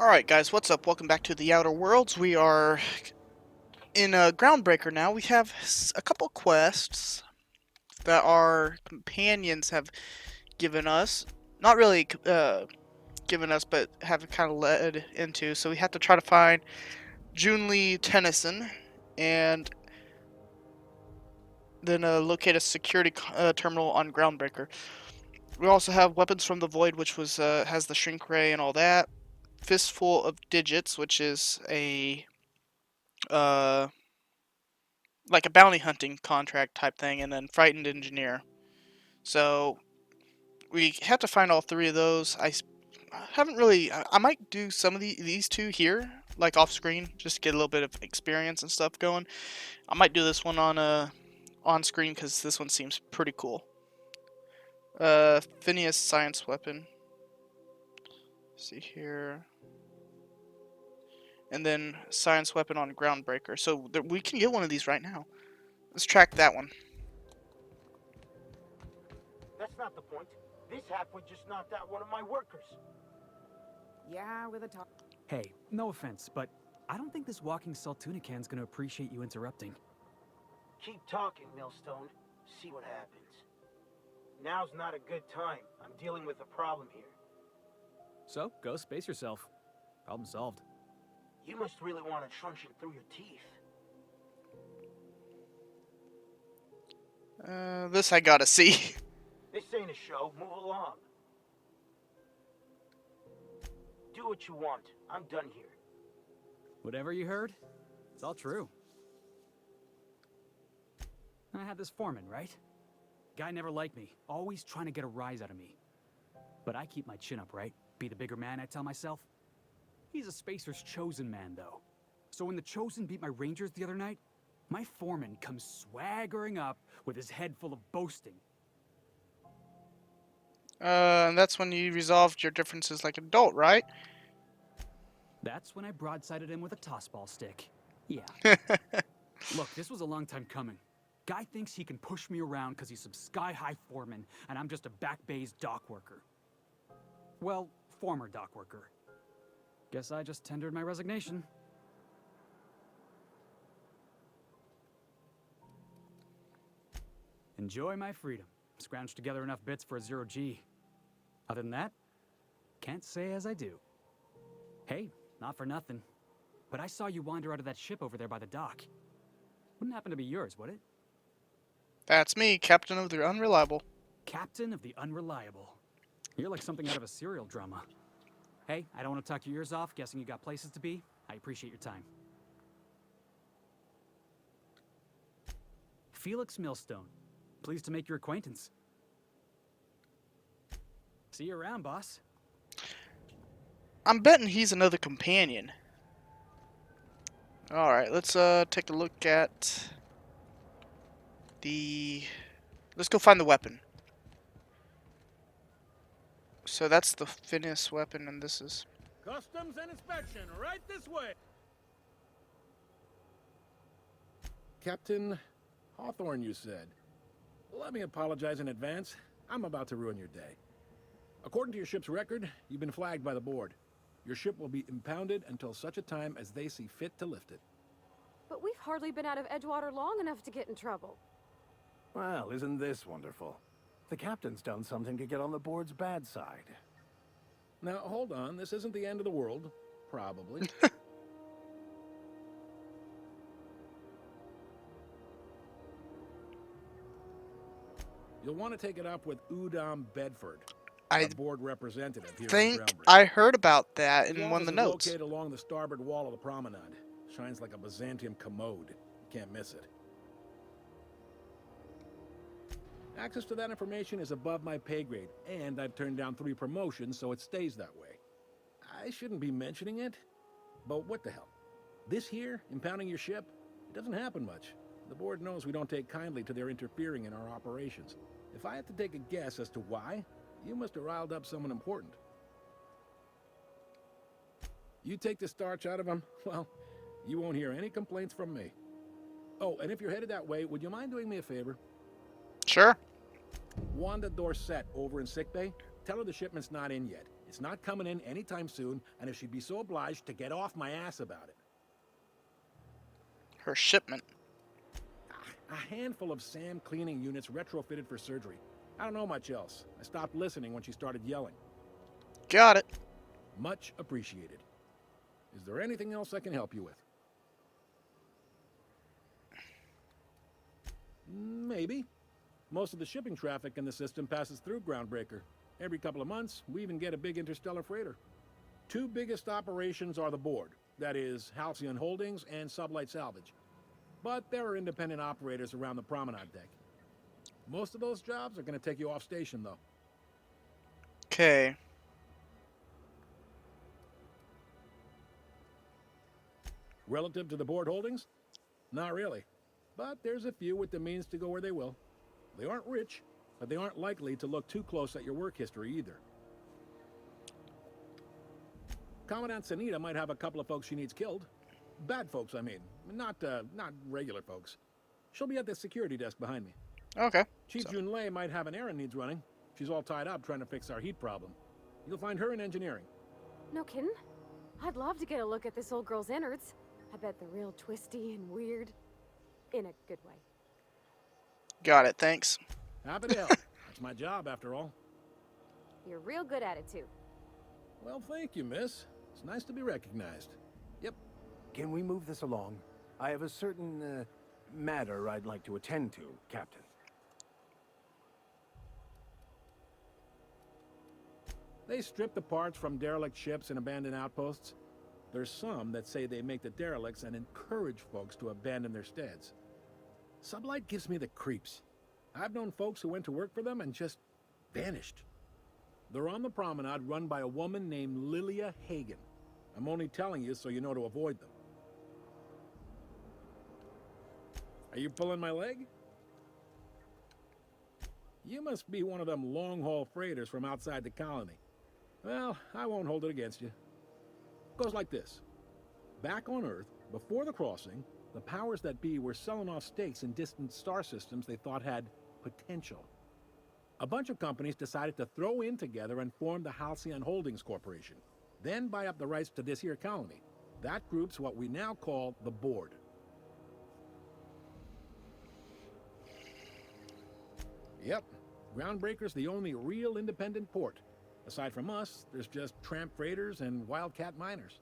Alright guys, what's up? Welcome back to the Outer Worlds. We are in Groundbreaker now. We have a couple quests that our companions have given us. Not really given us, but have kind of led into. So we have to try to find Junlee Tennyson and then locate a security terminal on Groundbreaker. We also have Weapons from the Void, which was has the shrink ray and all that. Fistful of Digits, which is a uh, like a bounty hunting contract type thing, and then Frightened Engineer. So we have to find all three of those. I haven't really. I might do some of these two here, like off screen, just to get a little bit of experience and stuff going. I might do this one on screen because this one seems pretty cool. Phineas science weapon. Let's see here. And then science weapon on Groundbreaker. So we can get one of these right now. Let's track that one. That's not the point. This halfway just knocked out one of my workers. Yeah, with a top. Hey, no offense, but I don't think this walking Saltunican's gonna appreciate you interrupting. Keep talking, Millstone. See what happens. Now's not a good time. I'm dealing with a problem here. So, go space yourself. Problem solved. You must really want a truncheon through your teeth. This I gotta see. This ain't a show. Move along. Do what you want. I'm done here. Whatever you heard, it's all true. I had this foreman, right? Guy never liked me, always trying to get a rise out of me. But I keep my chin up, right? Be the bigger man, I tell myself. He's a Spacer's chosen man, though. So when the Chosen beat my Rangers the other night, my foreman comes swaggering up with his head full of boasting. And that's when you resolved your differences like an adult, right? That's when I broadsided him with a tossball stick. Yeah. Look, this was a long time coming. Guy thinks he can push me around because he's some sky-high foreman, and I'm just a back bay's dock worker. Well, former dock worker. Guess I just tendered my resignation. Enjoy my freedom. Scrounged together enough bits for a 0G. Other than that, can't say as I do. Hey, not for nothing, but I saw you wander out of that ship over there by the dock. Wouldn't happen to be yours, would it? That's me, Captain of the Unreliable. Captain of the Unreliable. You're like something out of a serial drama. Hey, I don't want to talk your ears off, guessing you got places to be. I appreciate your time. Felix Millstone. Pleased to make your acquaintance. See you around, boss. I'm betting he's another companion. Alright, let's take a look at the... Let's go find the weapon. So that's the Phineas weapon, and this is... Customs and inspection, right this way. Captain Hawthorne, you said. Let me apologize in advance. I'm about to ruin your day. According to your ship's record, you've been flagged by the board. Your ship will be impounded until such a time as they see fit to lift it. But we've hardly been out of Edgewater long enough to get in trouble. Well, isn't this wonderful? The captain's done something to get on the board's bad side. Now, hold on. This isn't the end of the world. Probably. You'll want to take it up with Udom Bedford, I our board representative here think at Groundbreaker. I heard about that His in one of the office is notes. located along the starboard wall of the promenade. Shines like a Byzantium commode. You can't miss it. Access to that information is above my pay grade, and I've turned down 3 promotions, so it stays that way. I shouldn't be mentioning it, but what the hell? This here, impounding your ship, it doesn't happen much. The board knows we don't take kindly to their interfering in our operations. If I had to take a guess as to why, you must have riled up someone important. You take the starch out of them, well, you won't hear any complaints from me. Oh, and if you're headed that way, would you mind doing me a favor? Sure. Wanda Dorset over in sickbay, tell her the shipment's not in yet, It's not coming in anytime soon, and if she'd be so obliged to get off my ass about it. Her shipment. A handful of SAM cleaning units retrofitted for surgery. I don't know much else. I stopped listening when she started yelling. Got it. Much appreciated. Is there anything else I can help you with? Maybe. Most of the shipping traffic in the system passes through Groundbreaker. Every couple of months, we even get a big interstellar freighter. Two biggest operations are the board. That is, Halcyon Holdings and Sublight Salvage. But there are independent operators around the promenade deck. Most of those jobs are going to take you off station, though. Okay. Relative to the board holdings? Not really. But there's a few with the means to go where they will. They aren't rich, but they aren't likely to look too close at your work history either. Commandant Sanita might have a couple of folks she needs killed. Bad folks, I mean. Not regular folks. She'll be at the security desk behind me. Okay. Chief So- Junlei might have an errand needs running. She's all tied up trying to fix our heat problem. You'll find her in engineering. No kidding? I'd love to get a look at this old girl's innards. I bet they're real twisty and weird. In a good way. Got it. Thanks. Happy to help. That's my job, after all. You're real good at it, too. Well, thank you, miss. It's nice to be recognized. Yep. Can we move this along? I have a certain, matter I'd like to attend to, Captain. They strip the parts from derelict ships and abandoned outposts. There's some that say they make the derelicts and encourage folks to abandon their steads. Sublight gives me the creeps. I've known folks who went to work for them and just vanished. They're on the promenade run by a woman named Lilia Hagen. I'm only telling you so you know to avoid them. Are you pulling my leg? You must be one of them long-haul freighters from outside the colony. Well, I won't hold it against you. Goes like this. Back on Earth, before the crossing, the powers that be were selling off stakes in distant star systems they thought had potential. A bunch of companies decided to throw in together and form the Halcyon Holdings Corporation, then buy up the rights to this here colony. That group's what we now call the Board. Yep, Groundbreaker's the only real independent port. Aside from us, there's just tramp freighters and wildcat miners.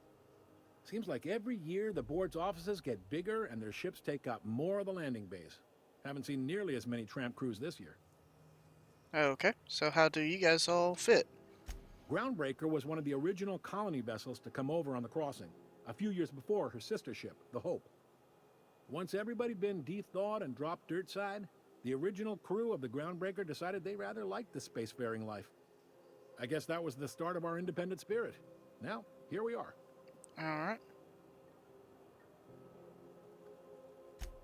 Seems like every year the board's offices get bigger and their ships take up more of the landing bays. Haven't seen nearly as many tramp crews this year. Okay. So how do you guys all fit? Groundbreaker was one of the original colony vessels to come over on the crossing, a few years before her sister ship, the Hope. Once everybody'd been de-thawed and dropped dirt side, the original crew of the Groundbreaker decided they rather liked the spacefaring life. I guess that was the start of our independent spirit. Now, here we are. Alright.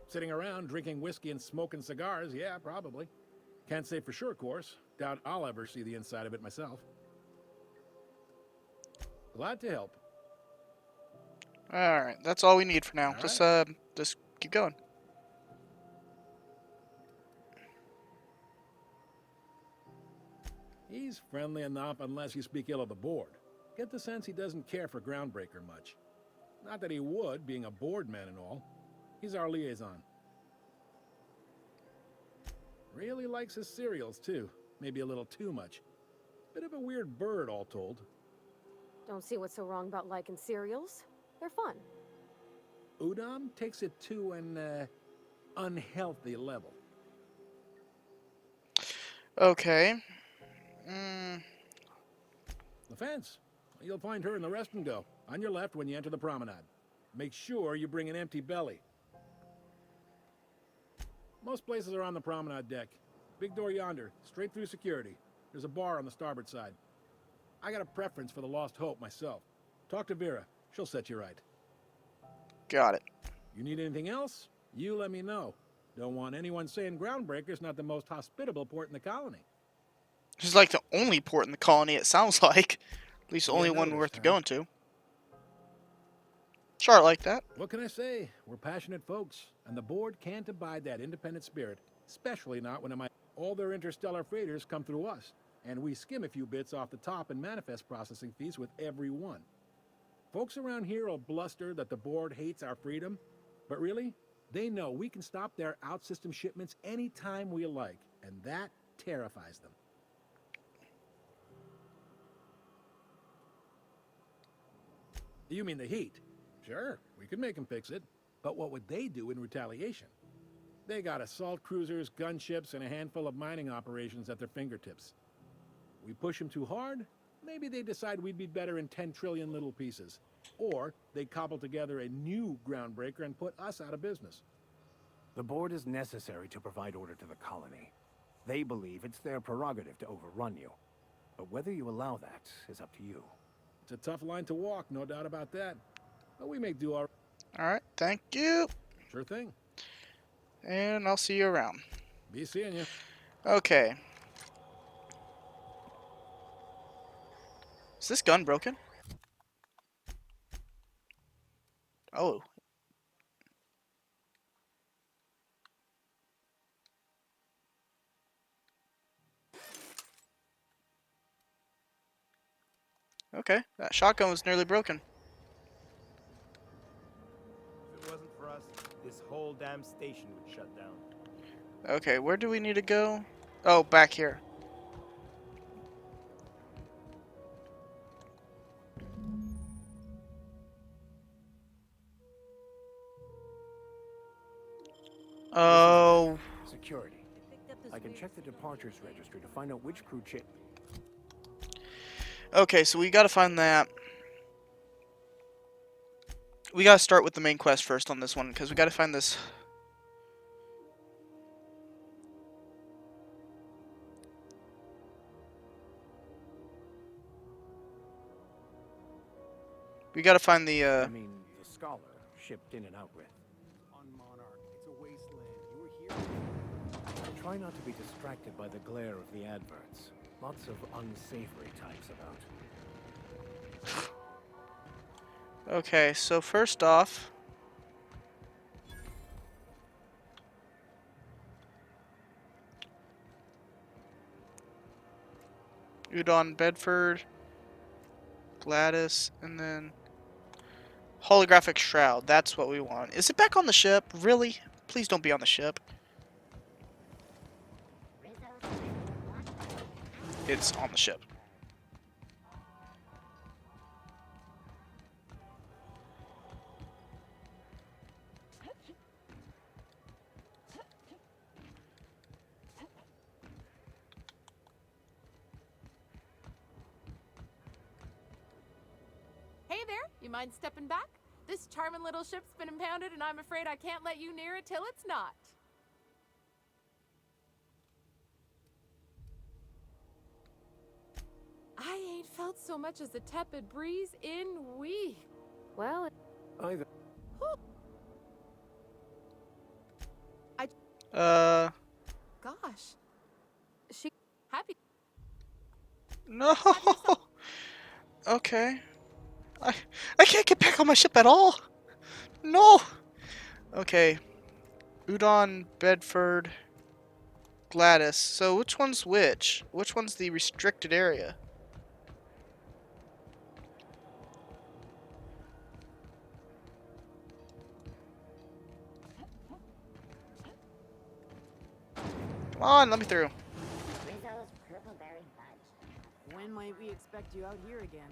Sitting around drinking whiskey and smoking cigars, yeah, probably. Can't say for sure, of course. Doubt I'll ever see the inside of it myself. Glad to help. Alright. That's all we need for now. All Just keep going. He's friendly enough unless you speak ill of the board. Get the sense he doesn't care for Groundbreaker much. Not that he would, being a board man and all. He's our liaison. Really likes his cereals, too. Maybe a little too much. Bit of a weird bird, all told. Don't see what's so wrong about liking cereals. They're fun. Udam takes it to an, unhealthy level. Okay. The fence. You'll find her in the rest and go. On your left when you enter the promenade. Make sure you bring an empty belly. Most places are on the promenade deck. Big door yonder, straight through security. There's a bar on the starboard side. I got a preference for the Lost Hope myself. Talk to Vera. She'll set you right. Got it. You need anything else? You let me know. Don't want anyone saying Groundbreaker's not the most hospitable port in the colony. This is like the only port in the colony, it sounds like. At least the only one noticed, worth huh? going to. Sure, like that. What can I say? We're passionate folks, and the board can't abide that independent spirit, especially not when all their interstellar freighters come through us. and we skim a few bits off the top in manifest processing fees with every one. Folks around here will bluster that the board hates our freedom, but really, they know we can stop their out-system shipments anytime we like, and that terrifies them. You mean the heat? Sure, we could make them fix it. But what would they do in retaliation? They got assault cruisers, gunships, and a handful of mining operations at their fingertips. We push them too hard, maybe they decide we'd be better in 10 trillion little pieces. Or they cobble together a new Groundbreaker and put us out of business. The board is necessary to provide order to the colony. They believe it's their prerogative to overrun you. But whether you allow that is up to you. It's a tough line to walk, no doubt about that. But we make do all right. Alright, thank you. Sure thing. And I'll see you around. Be seeing you. Okay. Is this gun broken? Oh. Okay, that shotgun was nearly broken. If it wasn't for us, this whole damn station would shut down. Okay, where do we need to go? Oh, back here. Oh. Security. I can check the departures registry to find out which crew Okay, so we gotta find that. We gotta start with the main quest first on this one, because we gotta find this. We gotta find the, I mean, the Scholar, shipped in and out with. On Monarch, it's a wasteland. You were here. Try not to be distracted by the glare of the adverts. Lots of unsavory types about. Okay, so first off, Udon, Bedford, Gladys, and then holographic shroud. That's what we want. Is it back on the ship? Really? Please don't be on the ship. It's on the ship. Hey there, you mind stepping back? This charming little ship's been impounded and I'm afraid I can't let you near it till it's not. I ain't felt so much as a tepid breeze in weeks. Well, Either. Gosh. She happy. No. Okay. I can't get back on my ship at all. No. Okay. Udon, Bedford, Gladys. So which one's which? Which one's the restricted area? Come on, let me through. Rizzo's purple-berry fudge. When might we expect you out here again?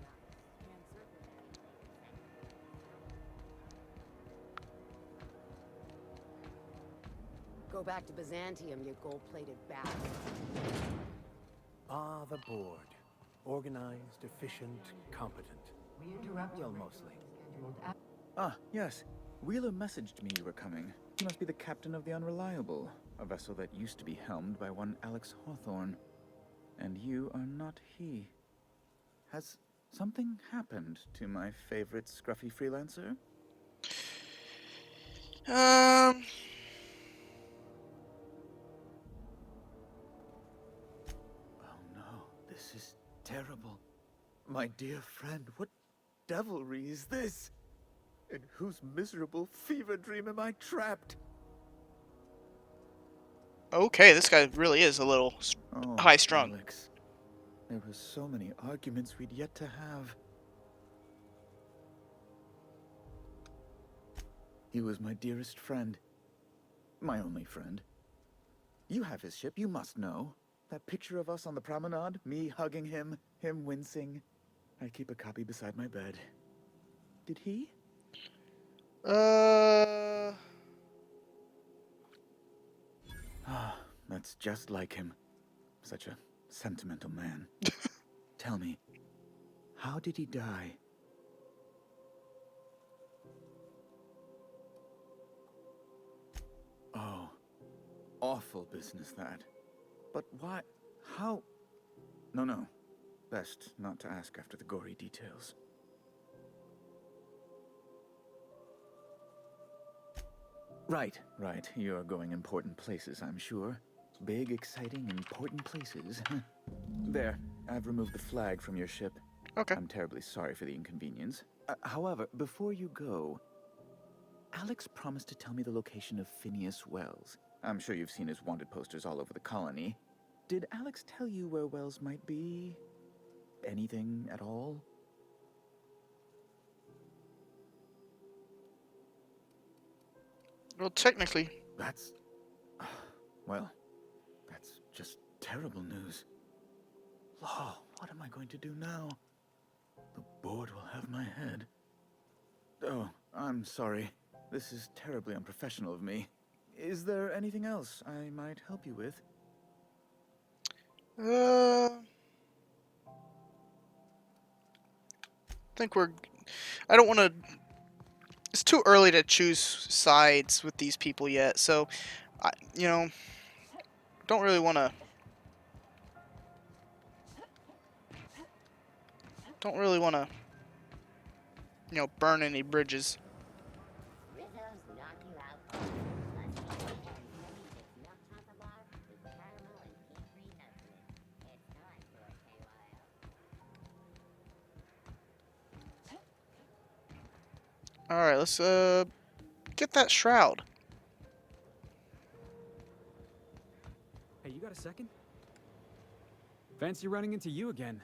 Go back to Byzantium, you gold-plated bastard. Ah, the board. Organized, efficient, competent. Well, mostly. Ah, yes. Wheeler messaged me you were coming. He must be the captain of the Unreliable, a vessel that used to be helmed by one Alex Hawthorne. And you are not he. Has something happened to my favorite scruffy freelancer? Oh no, this is terrible. My dear friend, what devilry is this? In whose miserable fever dream am I trapped? Okay, this guy really is a little high strung. Alex. There were so many arguments we'd yet to have. He was my dearest friend. My only friend. You have his ship, you must know. That picture of us on the promenade, me hugging him, him wincing. I keep a copy beside my bed. Did he? Ah, that's just like him. Such a sentimental man. Tell me, how did he die? Oh, awful business that. But why? How? No. Best not to ask after the gory details. Right. You're going important places, I'm sure. Big, exciting, important places. There, I've removed the flag from your ship. Okay. I'm terribly sorry for the inconvenience. However, before you go, Alex promised to tell me the location of Phineas Wells. I'm sure you've seen his wanted posters all over the colony. Did Alex tell you where Wells might be? Anything at all? Well, technically. That's... well, that's just terrible news. Law, what am I going to do now? The board will have my head. Oh, I'm sorry. This is terribly unprofessional of me. Is there anything else I might help you with? I think I don't want to. It's too early to choose sides with these people yet, so don't really want to. Don't really want to, burn any bridges. Rizzo's knock you out cold. Plus, he and Henry's milk chocolate bar with caramel and pea-free nuts in it. It's time for a KYO. All right, let's get that shroud. Hey, you got a second? Fancy running into you again.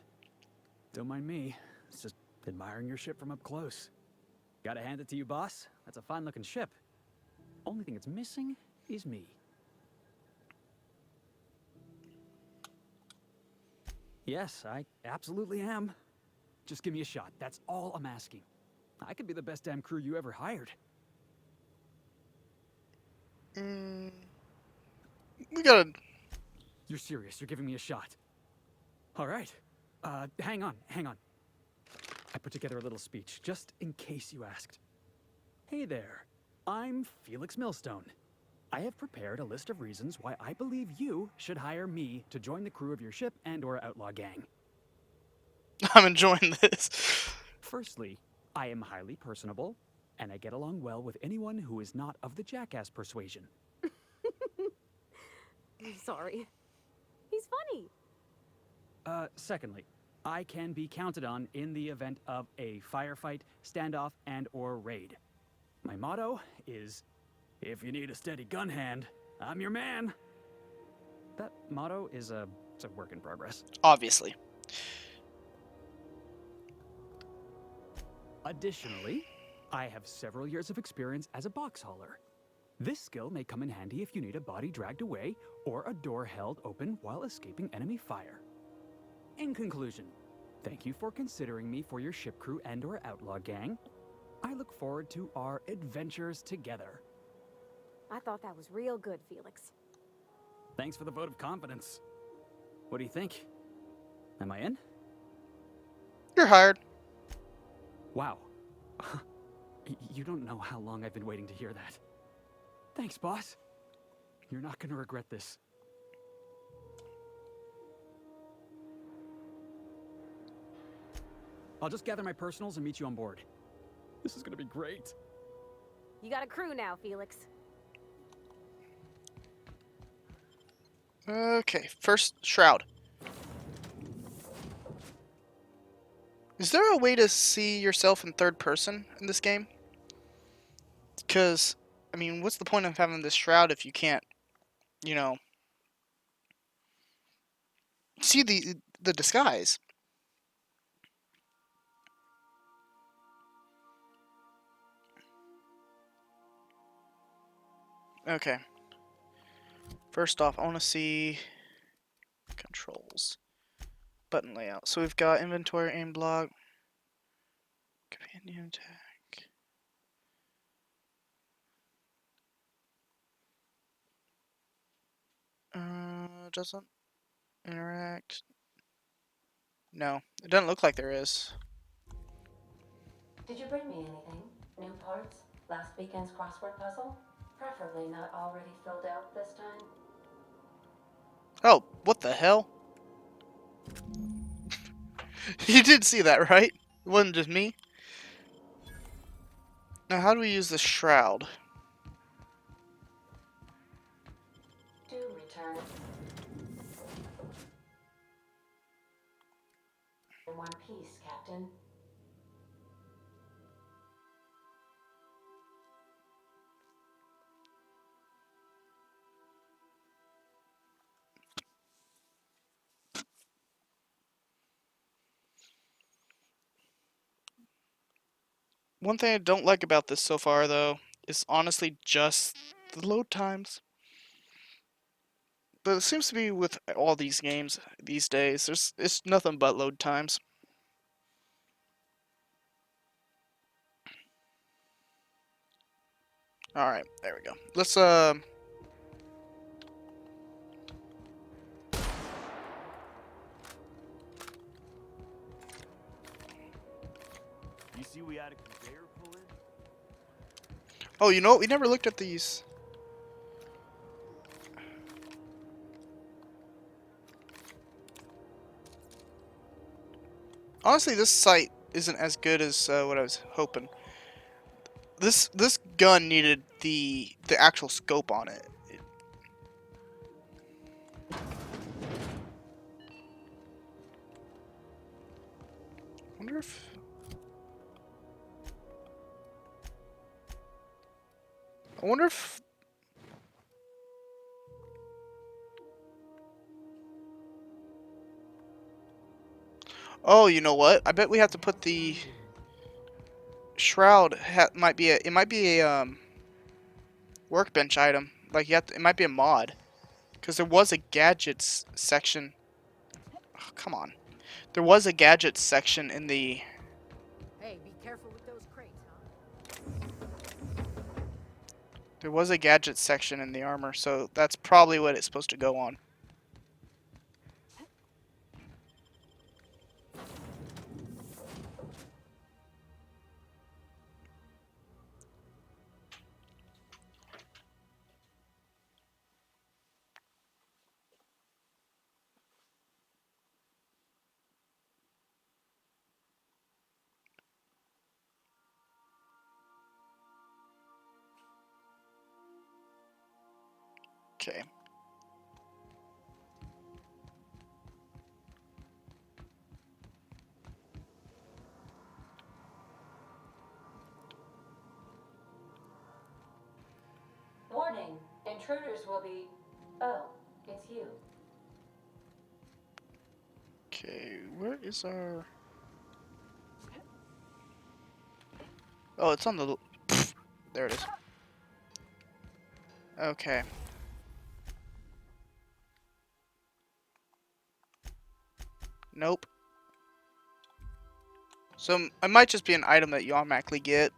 Don't mind me. It's just admiring your ship from up close. Gotta hand it to you, boss. That's a fine-looking ship. Only thing it's missing is me. Yes, I absolutely am. Just give me a shot. That's all I'm asking. I could be the best damn crew you ever hired. We gotta. You're serious. You're giving me a shot. All right. Hang on. I put together a little speech, just in case you asked. Hey there. I'm Felix Millstone. I have prepared a list of reasons why I believe you should hire me to join the crew of your ship and/or outlaw gang. I'm enjoying this. Firstly, I am highly personable, and I get along well with anyone who is not of the jackass persuasion. I'm sorry. He's funny. Secondly, I can be counted on in the event of a firefight, standoff, and/or raid. My motto is, if you need a steady gun hand, I'm your man. That motto is it's a work in progress. Obviously. Additionally, I have several years of experience as a box hauler. This skill may come in handy if you need a body dragged away or a door held open while escaping enemy fire. In conclusion, thank you for considering me for your ship crew and/or outlaw gang. I look forward to our adventures together. I thought that was real good, Felix. Thanks for the vote of confidence. What do you think? Am I in? You're hired. Wow. You don't know how long I've been waiting to hear that. Thanks, boss. You're not gonna regret this. I'll just gather my personals and meet you on board. This is gonna be great. You got a crew now, Felix. Okay, first shroud. Is there a way to see yourself in third person in this game? Because, I mean, what's the point of having this shroud if you can't, see the disguise. Okay. First off, I want to see controls. Button layout. So we've got inventory, aim block, companion attack. Doesn't interact. No, it doesn't look like there is. Did you bring me anything? New parts? Last weekend's crossword puzzle? Preferably not already filled out this time. Oh, what the hell? You did see that, right? It wasn't just me. Now, how do we use the shroud? Do return in one piece, Captain. One thing I don't like about this so far, though, is honestly just the load times. But it seems to be with all these games these days. It's nothing but load times. All right, there we go. Let's You see we had a conveyor pull in? Oh, you know what? We never looked at these. Honestly, this site isn't as good as what I was hoping. This gun needed the actual scope on it. Wonder if I wonder if Oh, you know what? I bet we have to put the shroud might be a workbench item. Like it might be a mod, because there was a gadgets section. Oh, come on, there was a gadgets section in the. Hey, be careful with those crates, huh? There was a gadgets section in the armor, so that's probably what it's supposed to go on. Okay. Warning, intruders will be... Oh, it's you. Okay, where is our? Oh, it's on the. There it is. Okay. Nope. So it might just be an item that you automatically get.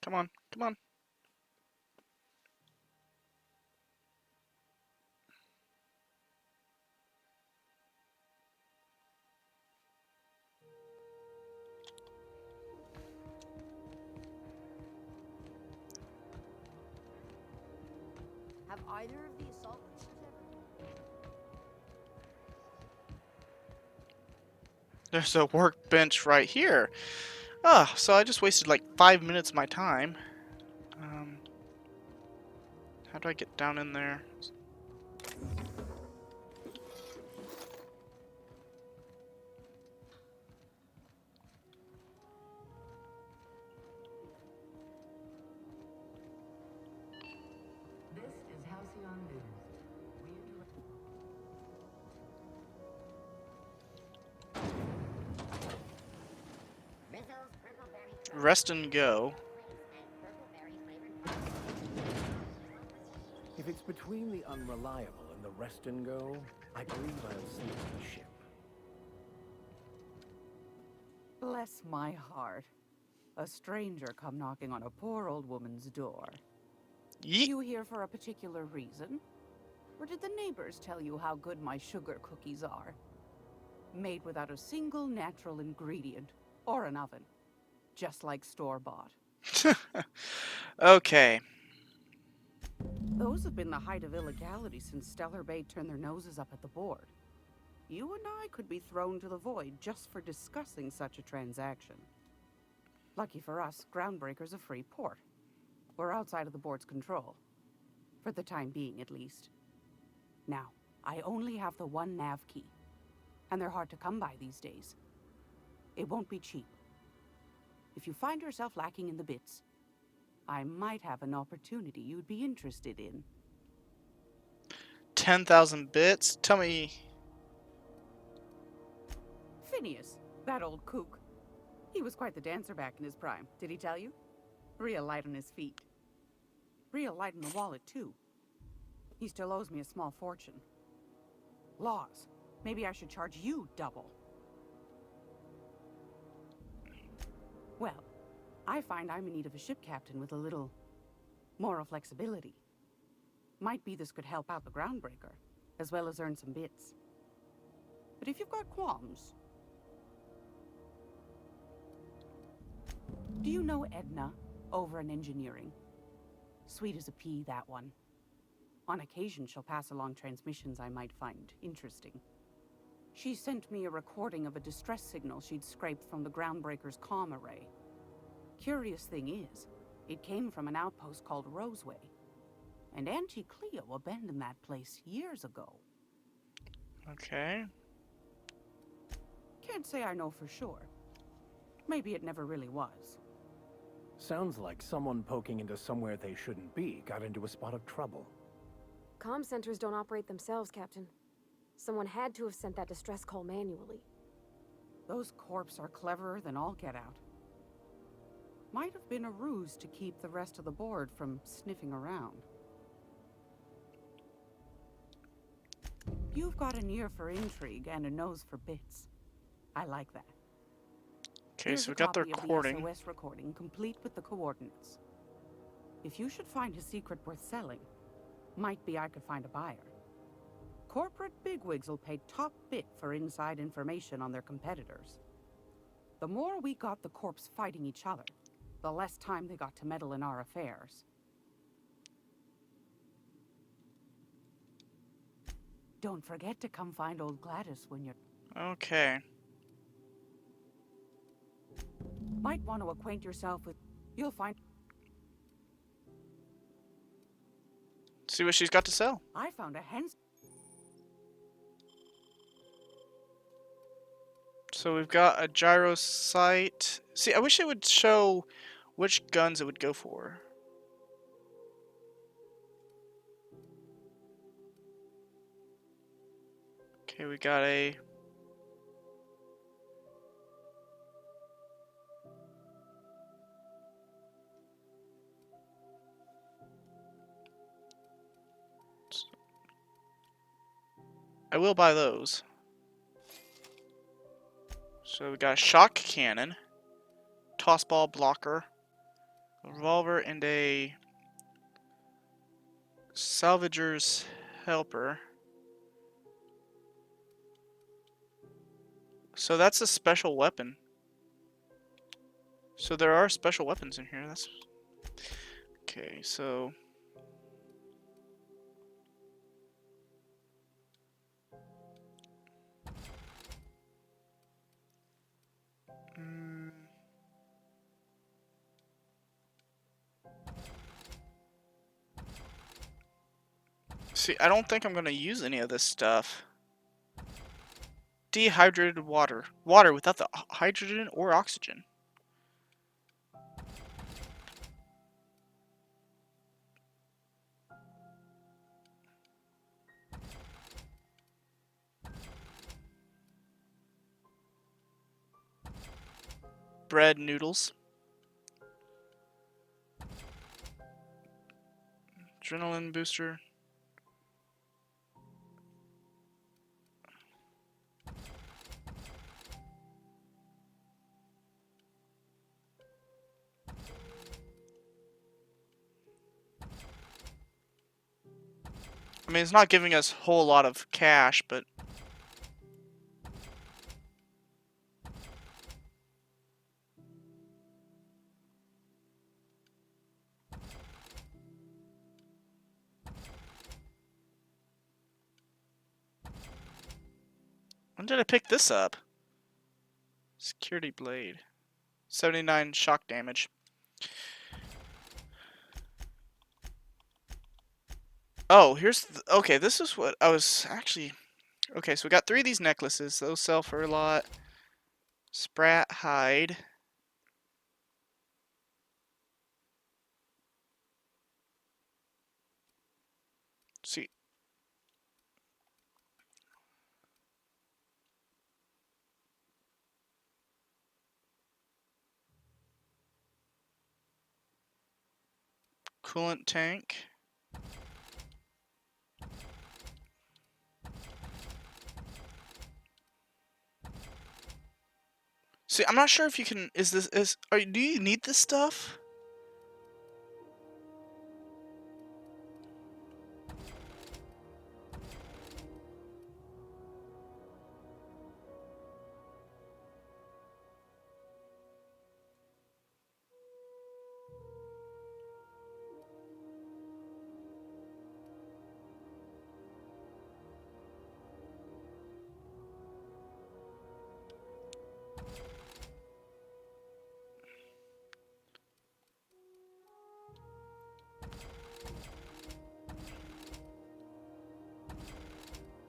Come on, come on. Have either of the assault rangers ever? There's a workbench right here. Ah, so I just wasted like 5 minutes of my time. How do I get down in there? This is Halcyon News. Rizzo's purple berry Rest and go. and purple berry flavored If it's between the unreliable and the rest and go, I believe I'll sleep on the ship. Bless my heart. A stranger come knocking on a poor old woman's door. Yeet. You here for a particular reason? Or did the neighbors tell you how good my sugar cookies are? Made without a single natural ingredient or an oven. Just like store-bought. Okay. Those have been the height of illegality since Stellar Bay turned their noses up at the board. You and I could be thrown to the void just for discussing such a transaction. Lucky for us, Groundbreaker's a free port. We're outside of the board's control. For the time being, at least. Now, I only have the one nav key. And they're hard to come by these days. It won't be cheap. If you find yourself lacking in the bits, I might have an opportunity you'd be interested in. 10,000 bits? Tell me... Phineas, that old kook. He was quite the dancer back in his prime, did he tell you? Real light on his feet. Real light in the wallet, too. He still owes me a small fortune. Laws. Maybe I should charge you double. Well, I find I'm in need of a ship captain with a little moral flexibility. Might be this could help out the Groundbreaker, as well as earn some bits. But if you've got qualms... Do you know Edna, over in engineering? Sweet as a pea, that one. On occasion, she'll pass along transmissions I might find interesting. She sent me a recording of a distress signal she'd scraped from the Groundbreaker's comm array. Curious thing is, it came from an outpost called Roseway. And Auntie Cleo abandoned that place years ago. Okay. Can't say I know for sure. Maybe it never really was. Sounds like someone poking into somewhere they shouldn't be got into a spot of trouble. Comm centers don't operate themselves, Captain. Someone had to have sent that distress call manually. Those corps are cleverer than all get out. Might have been a ruse to keep the rest of the board from sniffing around. You've got an ear for intrigue and a nose for bits. I like that. Okay, Here's so a we got the copy of recording. the SOS recording, complete with the coordinates. If you should find a secret worth selling, might be I could find a buyer. Corporate bigwigs will pay top bit for inside information on their competitors. The more we got the corps fighting each other, the less time they got to meddle in our affairs. Don't forget to come find old Gladys when you're... Okay. Might want to acquaint yourself with... You'll find... See what she's got to sell. I found a hen... So we've got a gyro sight. See, I wish it would show which guns it would go for. Okay, we got a... I will buy those. So we got a shock cannon, tossball blocker, a revolver, and a salvager's helper. So that's a special weapon. So there are special weapons in here. That's okay. So See, I don't think I'm gonna use any of this stuff. Dehydrated water. Water without the hydrogen or oxygen. Bread noodles. Adrenaline booster. I mean, it's not giving us a whole lot of cash, but... When did I pick this up? Security blade. 79 shock damage. Oh, here's... okay, this is what I was actually... Okay, so we got 3 of these necklaces. Those sell for a lot. Sprat hide. See. Coolant tank. See, I'm not sure if you can... do you need this stuff?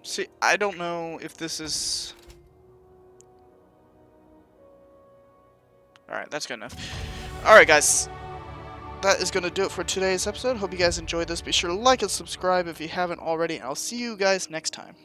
See, I don't know if this is... Alright, that's good enough. Alright, guys. That is going to do it for today's episode. Hope you guys enjoyed this. Be sure to like and subscribe if you haven't already. And I'll see you guys next time.